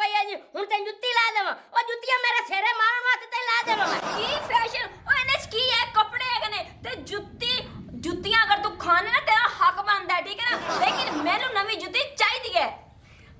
पई है जी हुन तेन जुत्ती ला देवा ओ जुत्तियां मेरे सिरे मारन वास्ते ते ला देवा मैं की फैशन ओ इने च की है कपड़े कने ते जुत्तियां अगर तू खाने ना तेरा हक बनदा है ठीक है ना लेकिन मेनू नवी जुत्ती चाहिदी है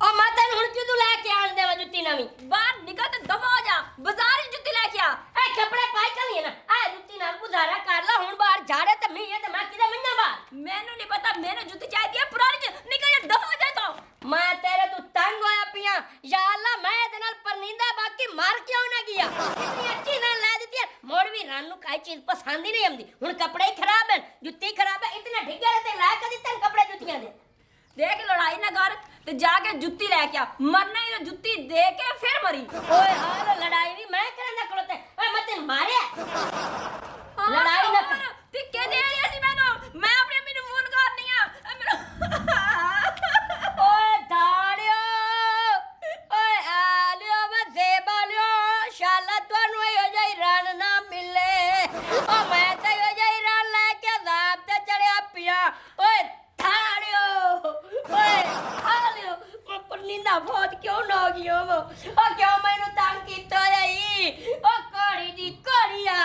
ओ मैं तेन हुन क्यों लेके आन देवा जुत्ती नवी बाहर निकल ते दफा हो जा बाजार ही जुत्ती लेके आ ए कपड़े पाई चली ना आ जुत्ती नाल गुजारा कर ला हुन बाहर झाड़े ते मी है ते मैं किदे मन्ना बाहर मेनू नहीं पता मेनू जुत्ती चाहिदी है पुरानी निकल जा दफा हो जा तो मैं तेरे तू तंग होया पिया या अल्लाह मैं इहदे नाल परनिंदा बाकी मार क्यों ना गया इतनी अच्छी ना ला देती है मोड़ भी रानू काई चीज पसंद ही नहीं आंदी हुन कपड़े ही खराब है जुत्ती खराब है इतना ढिग्गे ते ला के दित्ते कपड़े जुत्तियां दे देख लड़ाई ना कर ते जाके जुत्ती लेके आ मरना ही जुत्ती दे के फिर मरी ओए हां लड़ाई भी मैं करना खलोते ओए मत मारे लड़ाई ना कर ते के दे रही सी मैनू मैं अपनी अम्मी नु फोन करनी आ ओए धाड़ियो ओए आलियो मैं जेबालियो शाला तोनु हो जाई रण ना मिले ओ मैं ते हो जाई रण लेके जाब ते चढ़या पिया ओए धाड़ियो ओए आलियो मैं परनिंदा बहुत क्यों ना गयो वो ओ क्यों मैनू तंग कीता जाई ओ कोड़ी दी कोड़िया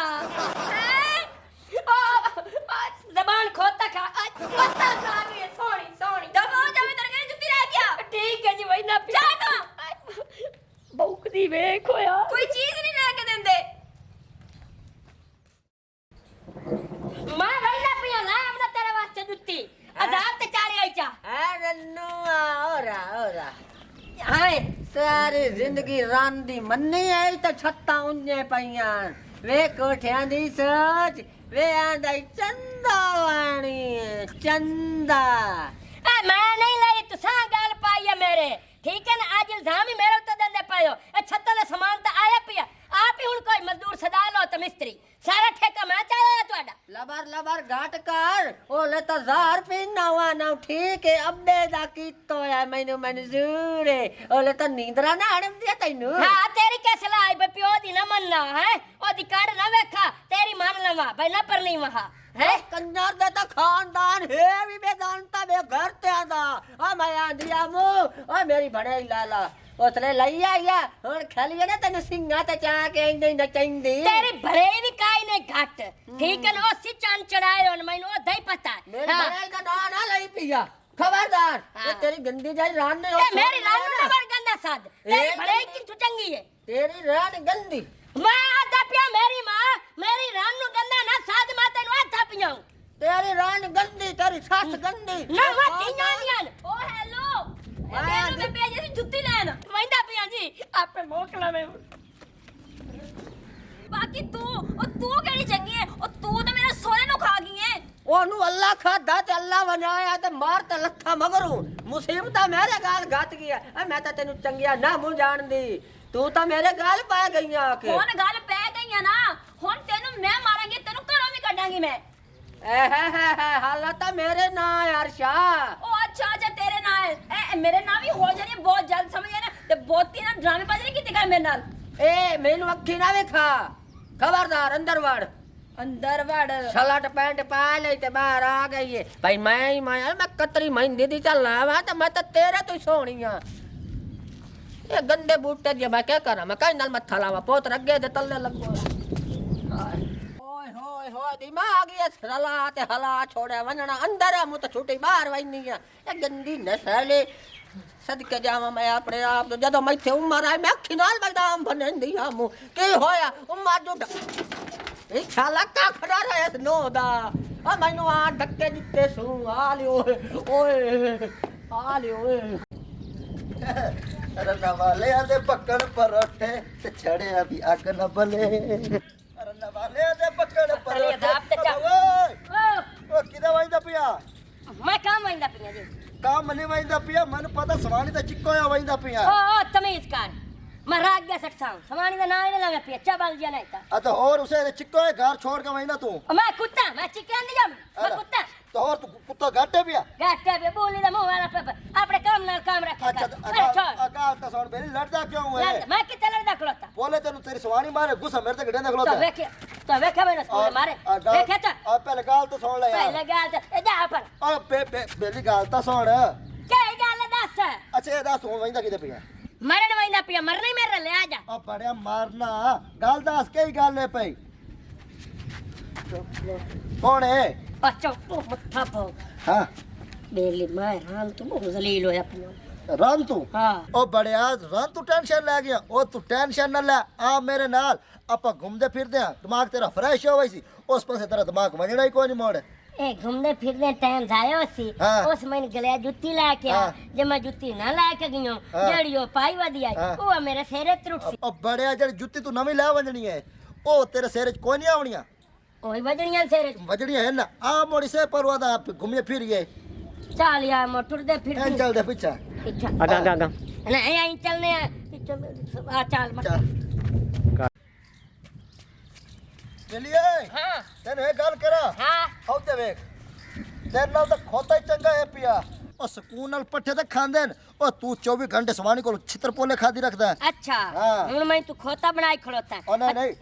जबान खोता खा खोता खा गई सोनी सोनी दफा हो जा मैं तेरे घर जुत्ती लेके आ ठीक है जी वही ना जा तो भौंकदी वेख होया कोई चीज नहीं लेके देंदे मैं वही ना पिया ला अपना तेरे वास्ते जुत्ती आजाद ते चाड़ी आई चा रन्नू ओरा हाय सारी जिंदगी रांदी मन्नी आई तो छत्ता उन्ने पईयां वे कोठियां दी सोच वे आंदा चंदा लानी चंदा ए मैं नहीं लाई तुसा गल पाई है मेरे ठीक है ना आज इल्जाम ही मेरे उत्ते देंदे पायो ए छत्ता दा सामान तो आया पिया आप ही हुन कोई मजदूर सदा लो तो मिस्त्री सारा ठेका मैं चाहया ਤੁਹਾਡਾ लबर घाट कर ओले तो जार पीना हुआ ना ठीक है अब्बे दा कीतो है मैनू मंजूर है ओले तो नींदरा ना आड़म दिया तैनू हां तेरी कैसे लाई बे पियो दी ना मनना है ओ दी काढ़ ना वेखा तेरी मान लवा भाई ना परनी वहा है कंजर दे तो खानदान है भी बेदानता बे घर ते आंदा आ मैं आंदिया मु ओ मेरी बड़े लाला ओतले लई आया हुन खेलिए ना तने सिंगा ते चा के इंदे नचंदी तेरी भरे भी काई ने घट ठीक है ना ओ सी चांद चढ़ाए और मैनू ओ दई पता मेरे हां बड़े का ना ना लई पिया खबरदार ये तेरी गंदी जाई रान ने ए मेरी रान ना बर गंदा साद तेरी भरे की तू चंगी है तेरी रान गंदी मैं आधा पिया मेरी मां मेरी रान नु गंदा ना साद मां तेनु आधा पियाऊं तेरी रान गंदी तेरी सास गंदी ना वा तीना दियान ओ हेलो मेनू के भेजे सी जुत्ती लेन वंदा पिया जी आपे मोकला में बाकी तू केड़ी चंगी है ओ तू तो मेरे सोने नु खा गई है ओनू अल्लाह खादा ते अल्लाह बनाया ते मार ते लखा मगरू मुसीबत मेरे गाल घात गया मैं तो तेनु चंगिया ना मुंह जान दी तू तो मेरे गाल पा गई आके हुन गल पै गई ना हुन तेनु मैं मारांगी तेनु घरों भी कढांगी मैं हालत मेरे ना यार शाह ओ अच्छा तेरे नाल ए मेरे नाल भी हो जानी बहुत जल्द समझ ना ते बहुती ना ड्रामे बाजी नहीं कीती कर मेरे नाल ए मैनू अखी ना वेखा खबरदार अंदर वड़ शर्ट पैंट पा ले ते बाहर आ गई है भाई मैं कतरी महीने दी चल रहा तो मैं तो तेरे तो सोनी हां ये गंदे बूटे जे मैं क्या करा मैं कहीं नाल मत्था लावा पोत रगे दे तलने लगो ओए होए दिमाग ये रला ते हला छोड़े वनना अंदर मुंह तो छुटी बाहर वनी है ये गंदी नस्ल सदके जावा मैं अपने आप तो जदों मैं थे उमर आई मैं अखी नाल बदाम बनंदी हां मुंह की होया उमर जो ए छाला का खड़ा रहे नो दा आ मैनू आ धक्के दिते सू आ लियो ओए रन वाले आदे पकड़ परोठे ते छड़े अभी अग न बले रन वाले आदे पकड़ परोठे ओ किदा वाइंदा पिया मैं काम वंदा पिया जी काम मने वाइंदा पिया मन पता सवानी दा चिक्को या वाइंदा पिया ओ तमीज कर मैं राग गया सटसाऊं सवानी दा नाम ना पिया चबल जिया नहीं था तो और उसे चिक्को है घर छोड़ के वाइंदा तू मैं कुत्ता मैं चिकन नहीं जाम मैं कुत्ता तो और तू कुत्ता घाटे पिया गाटे पे बोली दा मुंह वाला पे अपने काम नाल काम रखा अच्छा अकाल तो सोन बेरी लड़दा क्यों है मैं कितना लड़दा खलोता बोले तेनु तेरी सवानी मारे गुस्सा मेरे तक डंडा खलोता तो वेखे मैंने स्कूल मारे वेखे तो आ पहले गाल तो सुन ले यार पहले गाल तो जा पर आ पे बेली गाल तो सुन क्या गाल दस अच्छा ये दस तू वाइंदा किदे पिया मरण वैंदा पिया मरना ही मेरे ले आ जा ओ बड़िया मारना गल दस के गल है पई कौन है अच्छा तो मत्था पो हां बेली मैं राम तू बहुत जलील होया पिया रन तू हां ओ बड़िया रन तू टेंशन ले गया ओ तू टेंशन न ले आ मेरे नाल ਆਪਾਂ घूमदे फिरदे हैं दिमाग तेरा फ्रेश हो वैसी उस पासे तेरा दिमाग वजना ही कोई नहीं मोड़ ए घूमने फिरने टाइम जायो सी हाँ। उस मैंने गले जुत्ती लाके आ हाँ। जब मैं जुत्ती ना लाके गयो हाँ। जड़ियो पाई वदी आई हाँ। वो मेरे सिरे त्रुट सी ओ बड़िया जड़ी जुत्ती तू नवी ले वजनी है ओ तेरे सिर च कोई नहीं आवणिया ओई वजनियां सिरे वजनी है ना आ मोड़ी से परवादा घूमिए फिरिए चल यार मोटर दे फिर एन चल दे पीछे पीछे आगा आगा नहीं आई चलने चल आ चल मत चल चलिए हां तेने गल करा हां हौते वेख तेरे नाल तो खोता ही चंगा है पिया ओ सुकून नाल पट्ठे ते खांदे न ओ तू 24 घंटे सवानी को छितर पोले खादी रखदा है अच्छा हाँ। हुन मैं तू खोता बनाई खड़ोता ओ नहीं नहीं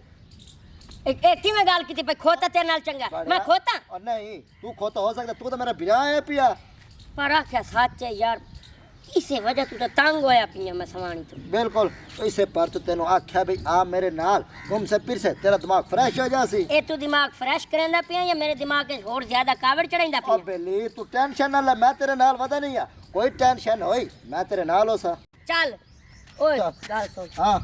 एक की में गाल की पे खोता तेरे नाल चंगा मैं खोता ओ नहीं तू खोता हो सकता तू तो मेरा बिया है पिया पर क्या सच है यार इसे वजह तू तो तंग होया पिया मैं सवानी तो बिल्कुल इसे पर तो तेनो आख्या भाई आ मेरे नाल घूम से फिर से तेरा दिमाग फ्रेश हो जासी ए तू दिमाग फ्रेश करेंदा पिया या मेरे दिमाग के और ज्यादा कावड़ चढ़ाइंदा ओ पिया बेली तू टेंशन ना ले मैं तेरे नाल वदा नहीं है कोई टेंशन होई मैं तेरे नाल हो सा चल ओए चल। गाल सुन हां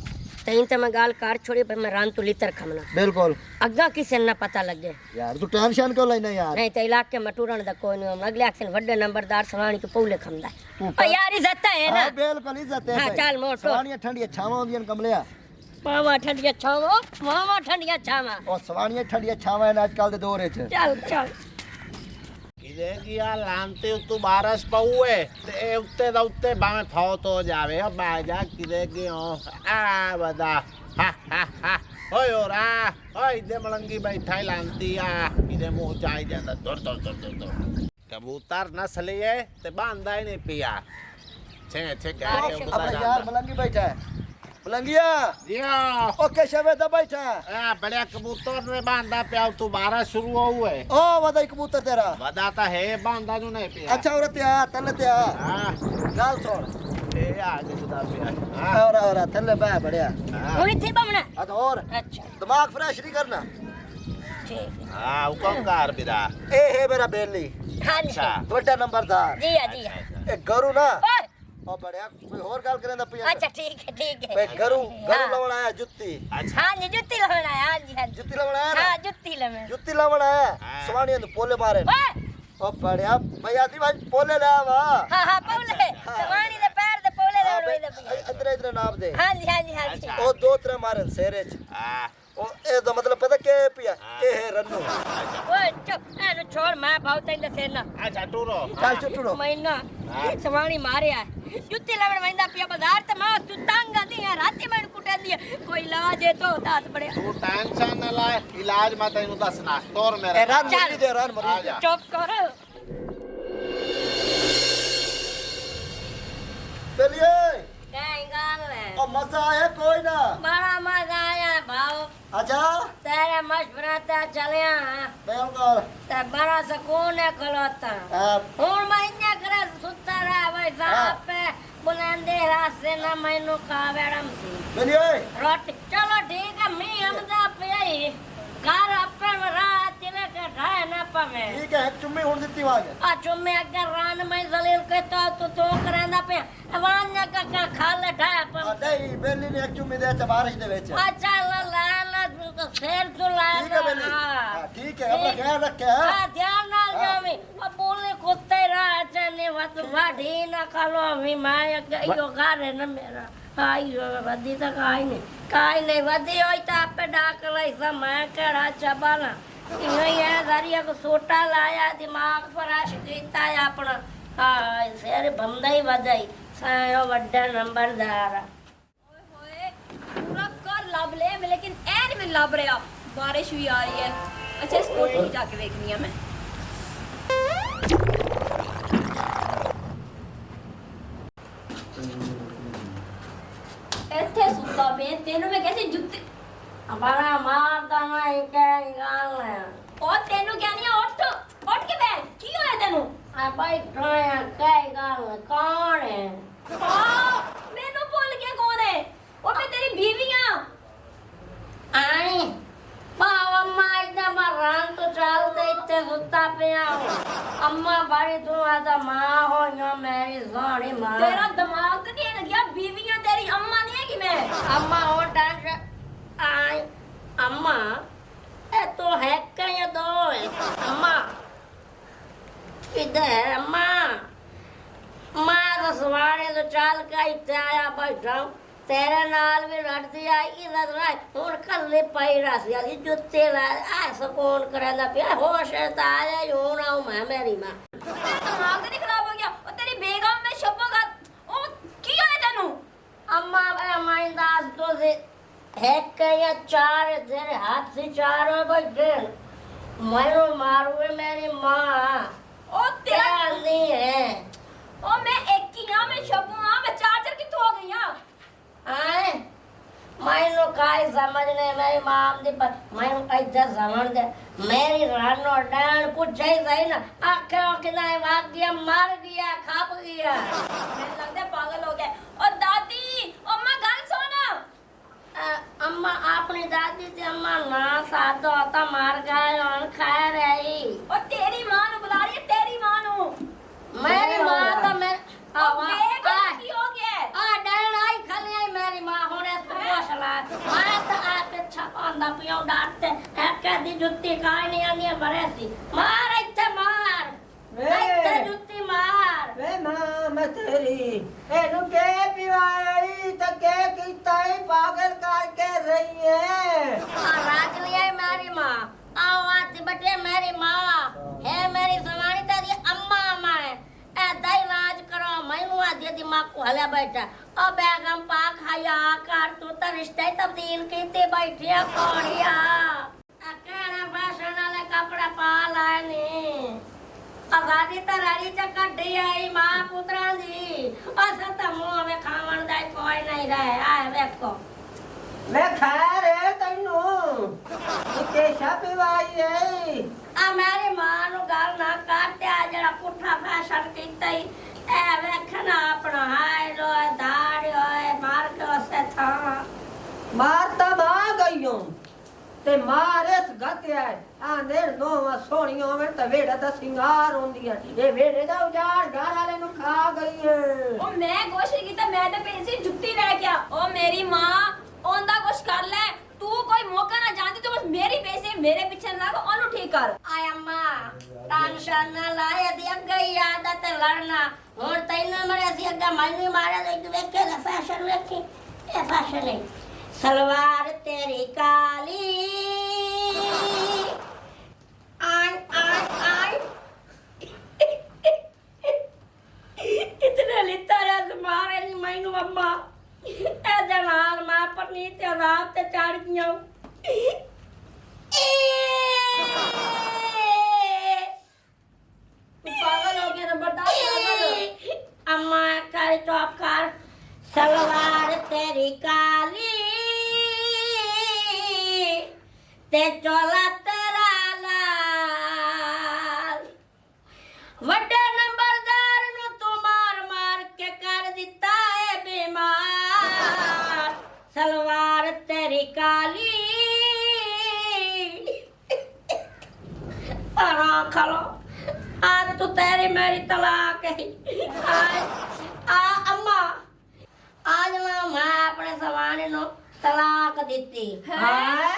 तैन ते मैं गाल कार छोड़ी पर मैं रान तू लितर खमना बिल्कुल अग्गा किसे ना पता लगे यार तू टेंशन क्यों लेना यार नहीं तो इलाके में टूरण दा कोई नहीं अगले एक्शन वड्डे नंबरदार सवानी के पौले खमदा तू ओ यार इज्जत है ना हां बिल्कुल इज्जत है हाँ, भाई। चल मोटो। सवानियां ठंडियां छावां होंदियां कमलिया मामा ठंडिया छावो मामा ठंडिया छावा ओ सवानियां ठंडियां छावां ने आजकल दे दौर च चल चल किदे की आ लांते तू बारस पहुए ते उत्ते दा उत्ते बामे फौत हो जावे ओ बाजा किदे की आ बदा हा हा हा ओए ओरा ओए दे मलंगी बैठा लांती आ किदे मुंह चाई जांदा दूर दूर दूर दूर दूर कबूतर नस्ल है ते बांधा ही नहीं पिया छे छे कह के अब उधर यार मलंगी बैठा है मलंगिया जिया ओके शवे दा बैठा है आ बड़े कबूतर ने बांधा पिया तू बारह शुरू हुए ओ वदा कबूतर तेरा बदाता है बांधा जो नहीं पिया अच्छा औरत या तले ते आ हां गाल छोड़ ए आगे सुधा पिया हां और थल्ले बह बढ़िया उनी थी बमना आ तो और अच्छा दिमाग फ्रेश नहीं करना ठीक हाँ हुक्म कर बिदा ए है मेरा बेली हां जी अच्छा बड़ा नंबरदार जी जी ए गरु ना ओए ओ बढ़िया कोई और गाल करेंदा पिया अच्छा ठीक है भाई गरु हाँ। लवण आया जुत्ती अच्छा हां जी जुत्ती लवना हां जी हां जी जुत्ती लवण आया हां ना जुत्ती लवना जुत्ती लवण आया हाँ। सवानियां तो पोले मारे ओए ओ बढ़िया भैया दी भाई पोले ले आवा हां हां पौले सवानी दे पैर दे पौले हाँ, लवना भाई, दे इतने इतने नाप दे हां जी हां जी हां जी अच्छा। ओ दो त्रे मारन सेरे च हाँ ओ ए तो मतलब पता के पिया ए है रन्नू ओए चुप एनु छोड़ मैं भाव तैन दे सेना अच्छा टूरो चल चुटड़ो महीना हाँ। सवानी मारे आ जुत्ती लवण वंदा पिया बाजार ते मां तू तंग आंदी है राती मैं कुटंदी है कोई लवा दे तो दात बड़े तू टेंशन न ले इलाज मत तेनु दसना तोर मेरा ए रान चल। मरी दे रान मरी दे आजा। चुप कर चलिए कहीं गाल है ओ मजा आया कोई ना बड़ा मजा आया भाव अच्छा तेरे मशवराता चलिया बिल्कुल ते बड़ा सुकून है खलोता हुन मैं इन्ने करे सुता रहा भाई साहब पे बुलंदे रास्ते ना मैनू खावेड़म सी चलिए रोटी चलो ठीक है मैं हमदा पे आई घर अपन रात तिले के ढाए ना पवे ठीक है चुम्मी हुन दित्ती वांगे आ चुम्मे अगर रान में जलील के तो करंदा पे वान का खाले ढाए पवे नहीं बेली ने एक चुम्मी दे च बारिश दे विच अच्छा ला तो शेर तो ला ठीक है बेली हाँ, ठीक है अपना ख्याल रखे हाँ ध्यान ना जावे अब बोले कुत्ते रहा चने वत वाढी ना खालो मी माया यो गारे न मेरा आई वदी तक आई नहीं वदी होई ता पे डाक लई समय केड़ा चबाला ये दरिया को सोटा लाया दिमाग पर आश कीता है अपना हां शेर बंदाई वदाई सायो वड्डा नंबरदार ओए होए पूरा कर लब ले लेकिन ऐन में लब रहा बारिश भी आ रही है अच्छा इस कोठी में जाके देखनी है मैं ਇੱਥੇ ਸੁੱਤਾ ਪਿਆ ਤੈਨੂੰ ਮੈਂ ਕਹਿੰਦੀ ਜੁੱਤੇ हमारा मारता नहीं क्या गाल है ਉਹ ਤੈਨੂੰ ਕਹਿੰਦੀ ਆ ਉੱਠ ਕੇ ਬੈਠ ਕੀ ਹੋਇਆ ਤੈਨੂੰ भाई ट्राया क्या गाल है कौन है ਆ ਮੈਨੂੰ ਭੁੱਲ ਗਿਆ अम्मा और डांस आई अम्मा ए तो है कहीं दो अम्मा किधर है अम्मा मां तो सवारे तो चाल का इत्ते आया बैठा तेरे नाल भी लड़ती आई इधर राय हुन कल्ले पाई रासी आली जुत्ते ला आ सकून करना पिया होश है आया हुन आऊं मैं मेरी मां दिमाग तो नहीं खराब हो गया और तेरी बेगम में शब्बोगा ओ की है तेनू अम्मा माइंदास तो से है कहीं चार तेरे हाथ से चार हो बैठे मैं मारू मेरी मां ओ तेरा नहीं है ओ मैं एक ही हां मैं शब्बू हां मैं चार्जर किथों हो गई हां आए मैनू काई समझने मेरी मां दी पर मैनू कैसे समझ दे मेरी रानो डान पूछे सही ना आखे किना भाग गया मर गया खप गया मैं लगता है पागल हो गए और दादी अम्मा गल सुन अम्मा अपनी दादी से अम्मा ना साधो तो मर गए और खा रही और तेरी मां नु बुला रही है तेरी मां नु मेरी मां तो मैं की हो गया डान आई खाली आई मेरी मां होने पोसला मैं तो आपे छपांदा पियो डांटते है कदी जुत्ती काई नहीं आनी मरे सी मार इत्ते मार इत्ते जुत्ती मार वे मां मैं तेरी एनु के पिवाई त के कीता ही पागल करके रही है राज लिया मेरी मां आओ आती बटे मेरी मां है मेरी समानी तेरी अम्मा मां है ए दई राज करो मैनू आदि दिमाग को हले बैठा ओ बेगम पा खाया कर तू तो रिश्ते तब्दील कीते बैठी कोड़िया अकेला फैशन वाले कपड़े पा लाए नी आजादी तो राड़ी च कड्डी आई मां पुत्रा दी अस तो मुंह में खावन दा कोई नहीं रहे आए देखो मैं खैर है तैनू के पिवाई है आ मेरी मां नु गल ना काट्या जड़ा पुठा फैशन कीता ही ए वेखना अपना हाय लो दाड़ होए मार के उसे था मार तो मां गई हूं ते मारे गत्या आंदे नो सोनियो में ते वेड़ा दा सिंगार होंदी है ये वेड़े दा उजाड़ घर वाले नु खा गई है ओ मैं कोशिश की तो मैं तो पेंसी जुत्ती रह गया ओ मेरी मां ओंदा कुछ कर ले तू कोई मौका ना जानती तो बस मेरी पैसे मेरे पीछे ना लगो ओनु ठीक कर आय अम्मा टेंशन ना लाए दी गई आदत लड़ना हुन तैनू मरे सी अगा मैनू मारे तो वेखे फैशन वेखी ए फैशन है सलवार तेरी काली आय आय आय इतने लिता रे मारे नी मैनू अम्मा ए जनाल मां पर नी ते रात ते चढ़ गईं पागल हो गया ना बर्दाश्त अम्मा कर चुप कर सलवार तेरी काली ते चोला तेरा लाल वड्डे नंबरदार नु तू मार मार के कर दिता है बीमार सलवार तेरी काली आराम खलो आज तो तेरी मेरी तलाक है आ अम्मा आज ना मैं अपने सवाने नो तलाक दी हां